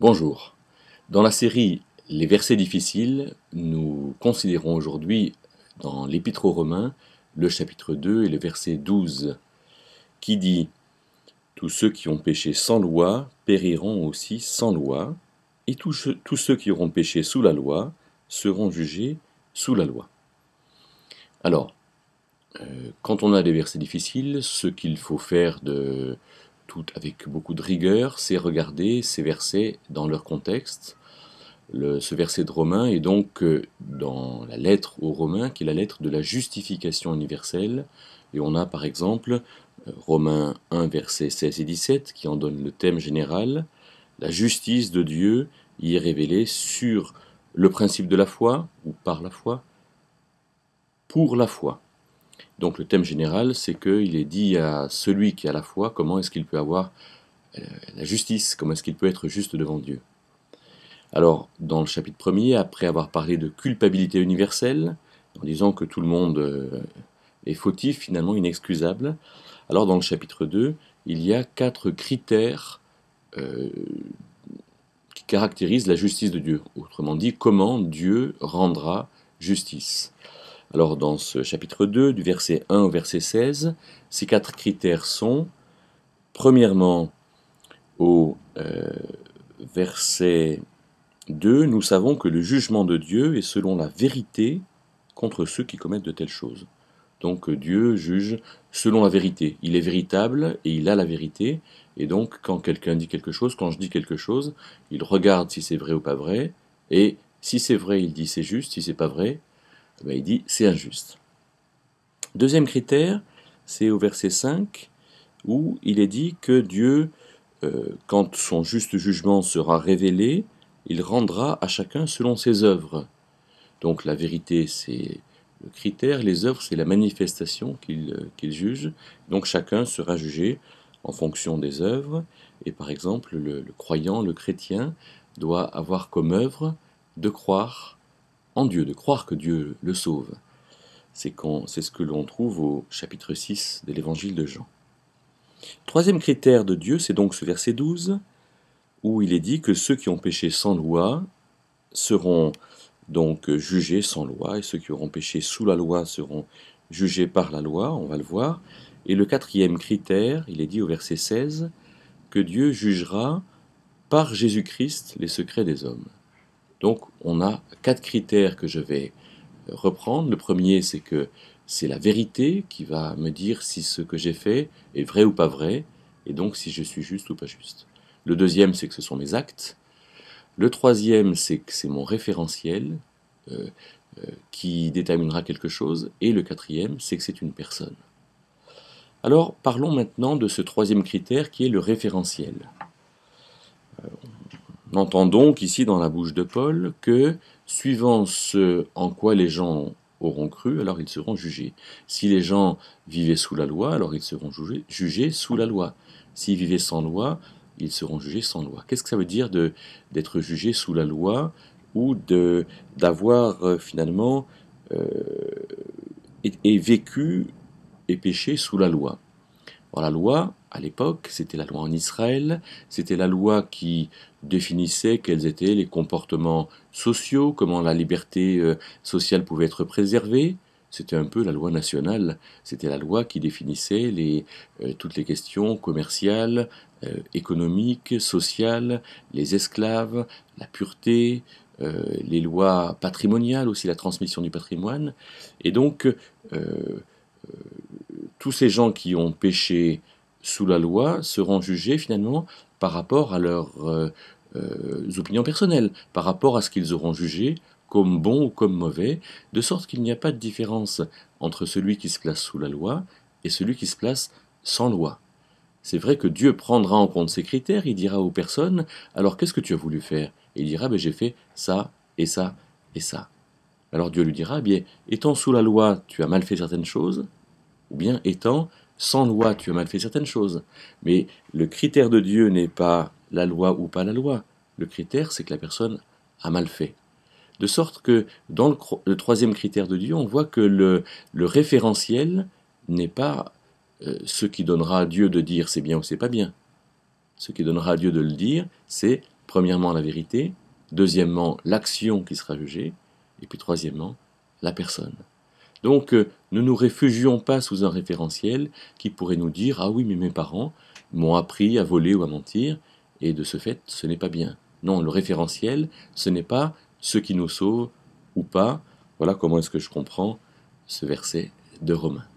Bonjour. Dans la série Les versets difficiles, nous considérons aujourd'hui dans l'Épître aux Romains le chapitre 2 et le verset 12 qui dit « Tous ceux qui ont péché sans loi périront aussi sans loi, et tous ceux qui auront péché sous la loi seront jugés sous la loi. » Alors, quand on a des versets difficiles, ce qu'il faut faire avec beaucoup de rigueur, c'est regarder ces versets dans leur contexte. Ce verset de Romains est donc dans la lettre aux Romains, qui est la lettre de la justification universelle. Et on a par exemple Romains 1, versets 16 et 17, qui en donne le thème général. La justice de Dieu y est révélée sur le principe de la foi, ou par la foi, pour la foi. Donc le thème général, c'est qu'il est dit à celui qui a la foi, comment est-ce qu'il peut avoir la justice, comment est-ce qu'il peut être juste devant Dieu. Alors, dans le chapitre 1er, après avoir parlé de culpabilité universelle, en disant que tout le monde est fautif, finalement inexcusable, alors dans le chapitre 2, il y a 4 critères qui caractérisent la justice de Dieu. Autrement dit, comment Dieu rendra justice. Alors dans ce chapitre 2, du verset 1 au verset 16, ces 4 critères sont, premièrement, au verset 2, nous savons que le jugement de Dieu est selon la vérité contre ceux qui commettent de telles choses. Donc Dieu juge selon la vérité. Il est véritable et il a la vérité. Et donc quand quelqu'un dit quelque chose, quand je dis quelque chose, il regarde si c'est vrai ou pas vrai. Et si c'est vrai, il dit c'est juste. Si c'est pas vrai, il dit c'est injuste. Deuxième critère, c'est au verset 5, où il est dit que Dieu, quand son juste jugement sera révélé, il rendra à chacun selon ses œuvres. Donc la vérité, c'est le critère, les œuvres, c'est la manifestation qu'il juge. Donc chacun sera jugé en fonction des œuvres. Et par exemple, le croyant, le chrétien, doit avoir comme œuvre de croire en Dieu, de croire que Dieu le sauve. C'est ce que l'on trouve au chapitre 6 de l'évangile de Jean. Troisième critère de Dieu, c'est donc ce verset 12, où il est dit que ceux qui ont péché sans loi seront donc jugés sans loi, et ceux qui auront péché sous la loi seront jugés par la loi, on va le voir. Et le quatrième critère, il est dit au verset 16, que Dieu jugera par Jésus-Christ les secrets des hommes. Donc on a 4 critères que je vais reprendre. Le premier, c'est que c'est la vérité qui va me dire si ce que j'ai fait est vrai ou pas vrai, et donc si je suis juste ou pas juste. Le deuxième, c'est que ce sont mes actes. Le troisième, c'est que c'est mon référentiel qui déterminera quelque chose. Et le quatrième, c'est que c'est une personne. Alors, parlons maintenant de ce troisième critère qui est le référentiel. On entend donc ici dans la bouche de Paul que, suivant ce en quoi les gens auront cru, alors ils seront jugés. Si les gens vivaient sous la loi, alors ils seront jugés sous la loi. S'ils vivaient sans loi, ils seront jugés sans loi. Qu'est-ce que ça veut dire d'être jugé sous la loi ou d'avoir finalement vécu et péché sous la loi? Alors, la loi, à l'époque, c'était la loi en Israël, c'était la loi qui définissait quels étaient les comportements sociaux, comment la liberté sociale pouvait être préservée. C'était un peu la loi nationale, c'était la loi qui définissait toutes les questions commerciales, économiques, sociales, les esclaves, la pureté, les lois patrimoniales aussi, la transmission du patrimoine. Et donc, tous ces gens qui ont péché sous la loi seront jugés finalement par rapport à leurs opinions personnelles, par rapport à ce qu'ils auront jugé comme bon ou comme mauvais, de sorte qu'il n'y a pas de différence entre celui qui se place sous la loi et celui qui se place sans loi. C'est vrai que Dieu prendra en compte ces critères, il dira aux personnes, alors qu'est-ce que tu as voulu faire? Et il dira, j'ai fait ça et ça et ça. Alors Dieu lui dira, bien, étant sous la loi, tu as mal fait certaines choses, ou bien étant sans loi, tu as mal fait certaines choses. Mais le critère de Dieu n'est pas la loi ou pas la loi. Le critère, c'est que la personne a mal fait. De sorte que dans le troisième critère de Dieu, on voit que le référentiel n'est pas ce qui donnera à Dieu de dire c'est bien ou c'est pas bien. Ce qui donnera à Dieu de le dire, c'est Premièrement, la vérité. Deuxièmement, l'action qui sera jugée. Et puis troisièmement, la personne. Donc, ne nous réfugions pas sous un référentiel qui pourrait nous dire « Ah oui, mais mes parents m'ont appris à voler ou à mentir, et de ce fait, ce n'est pas bien. » Non, le référentiel, ce n'est pas ce qui nous sauve ou pas. Voilà comment est-ce que je comprends ce verset de Romains.